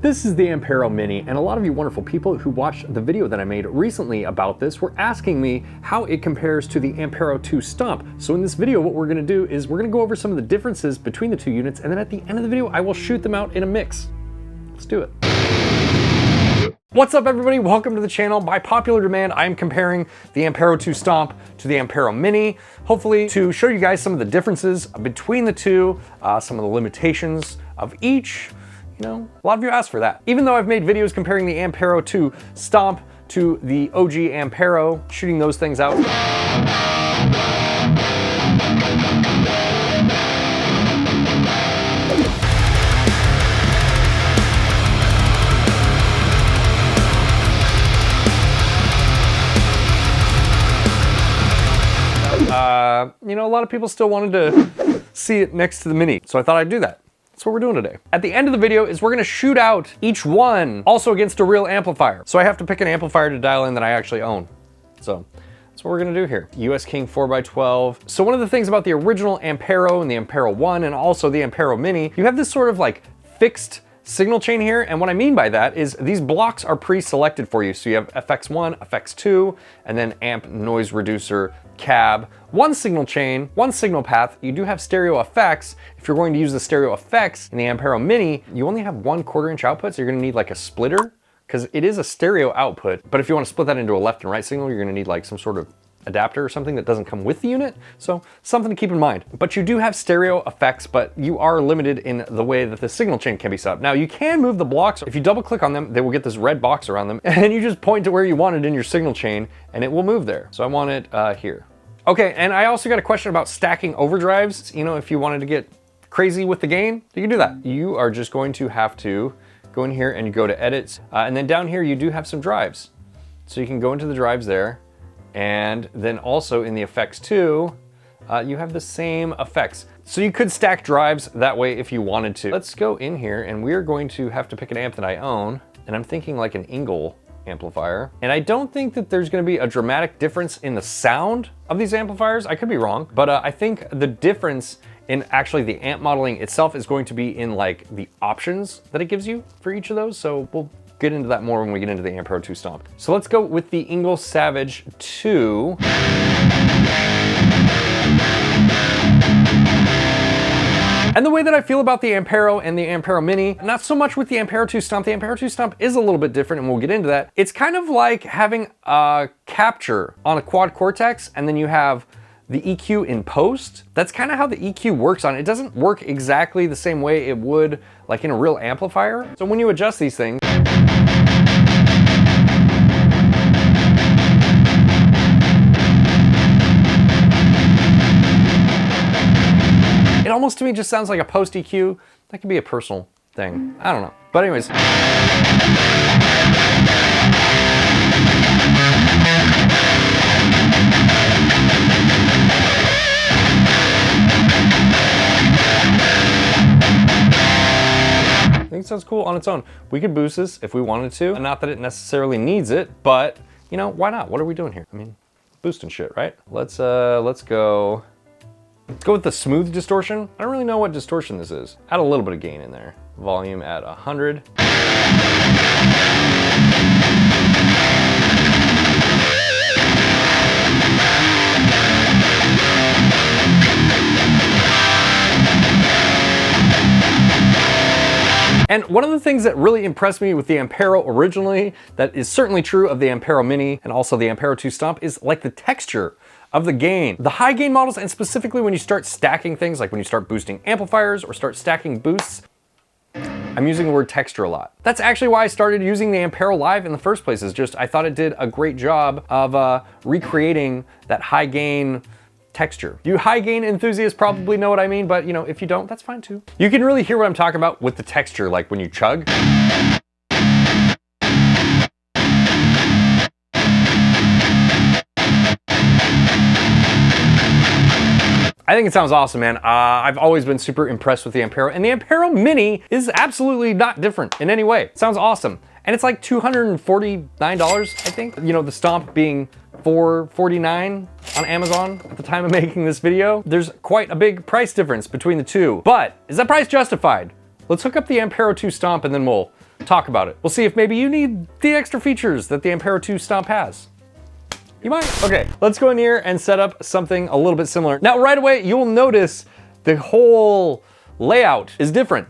This is the Ampero Mini, and a lot of you wonderful people who watched the video that I made recently about this were asking me how it compares to the Ampero 2 Stomp. So in this video, what we're gonna do is we're gonna go over some of the differences between the two units, and then at the end of the video, I will shoot them out in a mix. Let's do it. What's up everybody, welcome to the channel. By popular demand, I'm comparing the Ampero 2 Stomp to the Ampero Mini, hopefully to show you guys some of the differences between the two, some of the limitations of each. You know, a lot of you asked for that. Even though I've made videos comparing the Ampero 2 Stomp to the OG Ampero, shooting those things out. You know, a lot of people still wanted to see it next to the Mini, so I thought I'd do that. That's what we're doing today. At the end of the video is we're gonna shoot out each one, also against a real amplifier. So I have to pick an amplifier to dial in that I actually own. So that's what we're gonna do here. US King 4x12. So one of the things about the original Ampero and the Ampero 1 and also the Ampero Mini, you have this sort of like fixed signal chain here, and what I mean by that is these blocks are pre-selected for you. So you have FX1, FX2, and then amp, noise reducer, cab, one signal chain, one signal path. You do have stereo effects. If you're going to use the stereo effects in the Ampero Mini, you only have 1/4 inch output, so you're gonna need like a splitter, because it is a stereo output, but if you want to split that into a left and right signal, you're gonna need like some sort of adapter or something that doesn't come with the unit, so something to keep in mind. But you do have stereo effects, but you are limited in the way that the signal chain can be set up. Now you can move the blocks. If you double click on them, they will get this red box around them, and you just point to where you want it in your signal chain, and it will move there. So I want it here. Okay, and I also got a question about stacking overdrives. You know, if you wanted to get crazy with the gain, you can do that. You are just going to have to go in here and you go to edit, and then down here you do have some drives. So you can go into the drives there, and then also in the effects too, you have the same effects. So you could stack drives that way if you wanted to. Let's go in here and we're going to have to pick an amp that I own, and I'm thinking like an 𝗦𝗘𝗚𝗓 amplifier. And I don't think that there's gonna be a dramatic difference in the sound of these amplifiers. I could be wrong, but I think the difference in actually the amp modeling itself is going to be in like the options that it gives you for each of those. So we'll get into that more when we get into the Ampero 2 Stomp. So let's go with the 𝗦𝗚𝗘𝗏𝗔𝗟 2. And the way that I feel about the Ampero and the Ampero Mini, not so much with the Ampero 2 Stomp. The Ampero 2 Stomp is a little bit different, and we'll get into that. It's kind of like having a capture on a quad cortex, and then you have the EQ in post. That's kind of how the EQ works on it. It doesn't work exactly the same way it would like in a real amplifier. So when you adjust these things, it almost to me just sounds like a post EQ. That could be a personal thing. I don't know. But anyways. I think it sounds cool on its own. We could boost this if we wanted to. Not that it necessarily needs it, but you know, why not? What are we doing here? I mean, boosting shit, right? Let's go with the smooth distortion. I don't really know what distortion this is. Add a little bit of gain in there. Volume at 100. And one of the things that really impressed me with the Ampero originally, that is certainly true of the Ampero Mini and also the Ampero 2 Stomp, is like the texture of the gain. The high gain models, and specifically when you start stacking things, like when you start boosting amplifiers or start stacking boosts, I'm using the word texture a lot. That's actually why I started using the Ampero Live in the first place, is just I thought it did a great job of recreating that high gain texture. You high gain enthusiasts probably know what I mean, but you know, if you don't, that's fine too. You can really hear what I'm talking about with the texture, like when you chug. I think it sounds awesome, man. I've always been super impressed with the Ampero, and the Ampero Mini is absolutely not different in any way. It sounds awesome. And it's like $249, I think. You know, the Stomp being $449 on Amazon at the time of making this video. There's quite a big price difference between the two, but is that price justified? Let's hook up the Ampero 2 Stomp and then we'll talk about it. We'll see if maybe you need the extra features that the Ampero 2 Stomp has. You might. Okay, let's go in here and set up something a little bit similar. Now, right away, you'll notice the whole layout is different.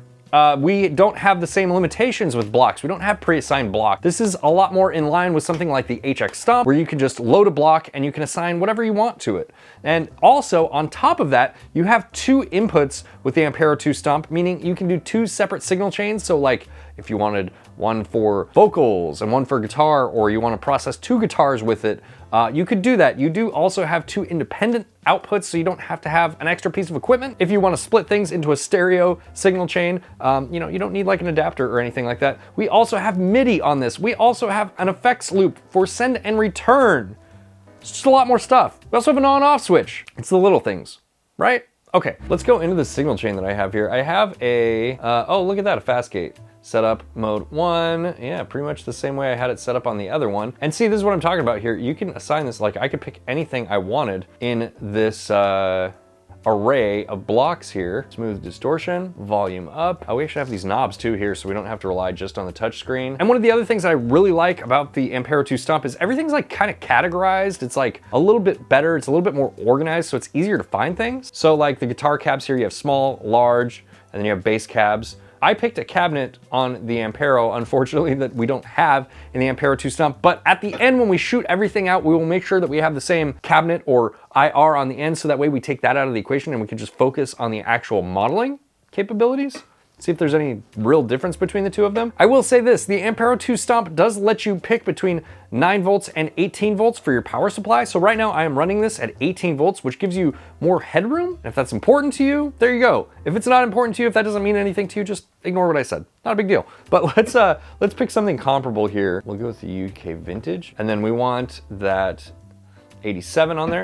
We don't have the same limitations with blocks. We don't have pre-assigned block. This is a lot more in line with something like the HX Stomp, where you can just load a block and you can assign whatever you want to it. And also, on top of that, you have 2 inputs with the Ampero 2 Stomp, meaning you can do 2 separate signal chains. So like, if you wanted one for vocals and one for guitar, or you want to process 2 guitars with it, you could do that. You do also have 2 independent outputs, so you don't have to have an extra piece of equipment. If you want to split things into a stereo signal chain, you know, you don't need like an adapter or anything like that. We also have MIDI on this. We also have an effects loop for send and return. It's just a lot more stuff. We also have an on-off switch. It's the little things, right? Okay, let's go into the signal chain that I have here. I have a, oh, look at that, a fast gate. Setup mode 1, yeah, pretty much the same way I had it set up on the other one. And see, this is what I'm talking about here. You can assign this, like I could pick anything I wanted in this array of blocks here. Smooth distortion, volume up. Oh, we actually have these knobs too here, so we don't have to rely just on the touch screen. And one of the other things that I really like about the Ampero 2 Stomp is everything's like kind of categorized. It's like a little bit better. It's a little bit more organized, so it's easier to find things. So like the guitar cabs here, you have small, large, and then you have bass cabs. I picked a cabinet on the Ampero, unfortunately, that we don't have in the Ampero 2 Stomp, but at the end when we shoot everything out, we will make sure that we have the same cabinet or IR on the end, so that way we take that out of the equation and we can just focus on the actual modeling capabilities. See if there's any real difference between the two of them. I will say this, the Ampero 2 Stomp does let you pick between 9 volts and 18 volts for your power supply. So right now I am running this at 18 volts, which gives you more headroom. If that's important to you, there you go. If it's not important to you, if that doesn't mean anything to you, just ignore what I said. Not a big deal. But let's pick something comparable here. We'll go with the UK Vintage, and then we want that 87 on there.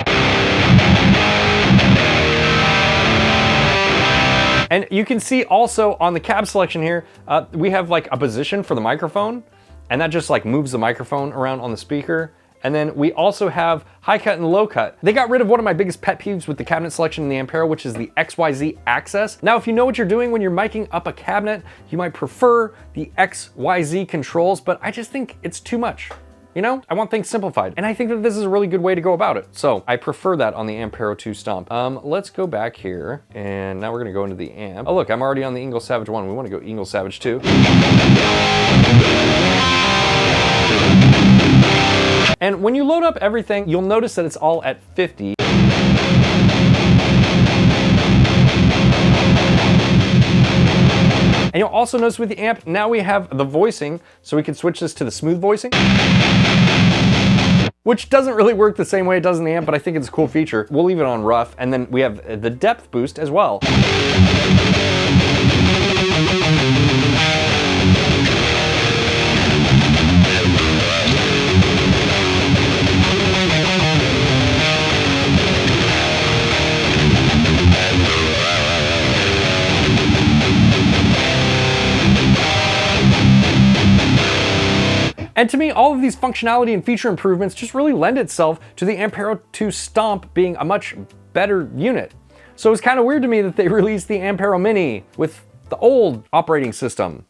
And you can see also on the cab selection here, we have like a position for the microphone, and that just like moves the microphone around on the speaker. And then we also have high cut and low cut. They got rid of one of my biggest pet peeves with the cabinet selection in the Ampero, which is the XYZ access. Now, if you know what you're doing when you're miking up a cabinet, you might prefer the XYZ controls, but I just think it's too much. You know, I want things simplified. And I think that this is a really good way to go about it. So I prefer that on the Ampero 2 Stomp. Let's go back here, and now we're gonna go into the amp. Oh look, I'm already on the 𝗦𝗐𝗰𝗶 1. We wanna go 𝗦𝗐𝗰𝗶 2. And when you load up everything, you'll notice that it's all at 50. And you'll also notice with the amp, now we have the voicing, so we can switch this to the smooth voicing, which doesn't really work the same way it does in the amp, but I think it's a cool feature. We'll leave it on rough, and then we have the depth boost as well. And to me, all of these functionality and feature improvements just really lend itself to the Ampero 2 Stomp being a much better unit. So it's kind of weird to me that they released the Ampero Mini with the old operating system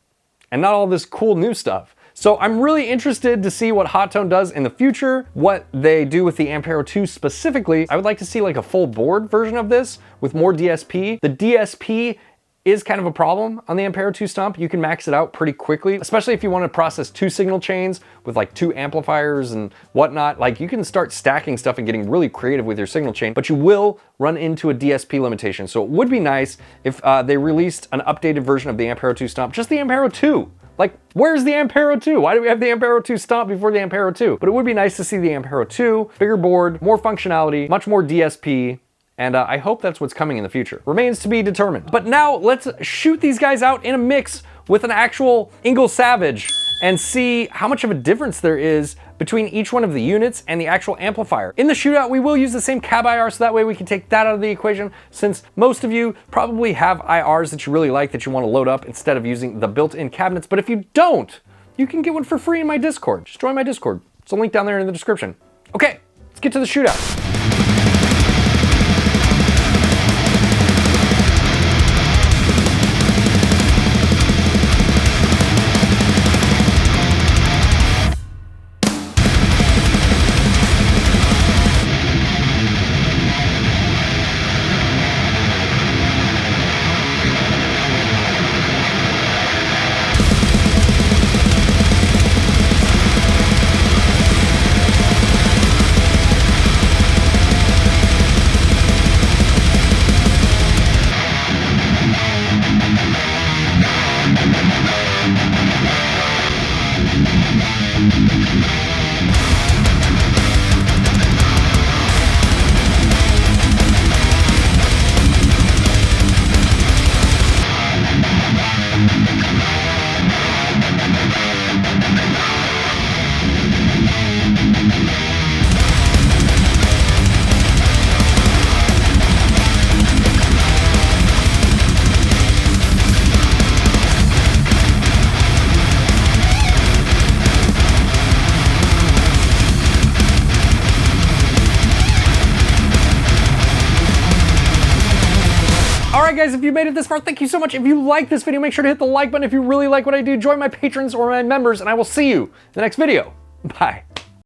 and not all this cool new stuff. So I'm really interested to see what Hot Tone does in the future, what they do with the Ampero 2 specifically. I would like to see like a full board version of this with more DSP. The DSP is kind of a problem on the Ampero 2 Stomp. You can max it out pretty quickly, especially if you want to process 2 signal chains with like 2 amplifiers and whatnot. Like you can start stacking stuff and getting really creative with your signal chain, but you will run into a DSP limitation. So it would be nice if they released an updated version of the Ampero 2 Stomp, just the Ampero 2. Like, where's the Ampero 2? Why do we have the Ampero 2 Stomp before the Ampero 2? But it would be nice to see the Ampero 2, bigger board, more functionality, much more DSP, and I hope that's what's coming in the future. Remains to be determined. But now let's shoot these guys out in a mix with an actual 𝗦𝗐𝗰𝗶 and see how much of a difference there is between each one of the units and the actual amplifier. In the shootout, we will use the same cab IR, so that way we can take that out of the equation, since most of you probably have IRs that you really like that you want to load up instead of using the built-in cabinets. But if you don't, you can get one for free in my Discord. Just join my Discord. There's a link down there in the description. Okay, let's get to the shootout. right, guys, if you made it this far, thank you so much. If you like this video, make sure to hit the like button. If you really like what I do, join my patrons or my members, and I will see you in the next video. Bye.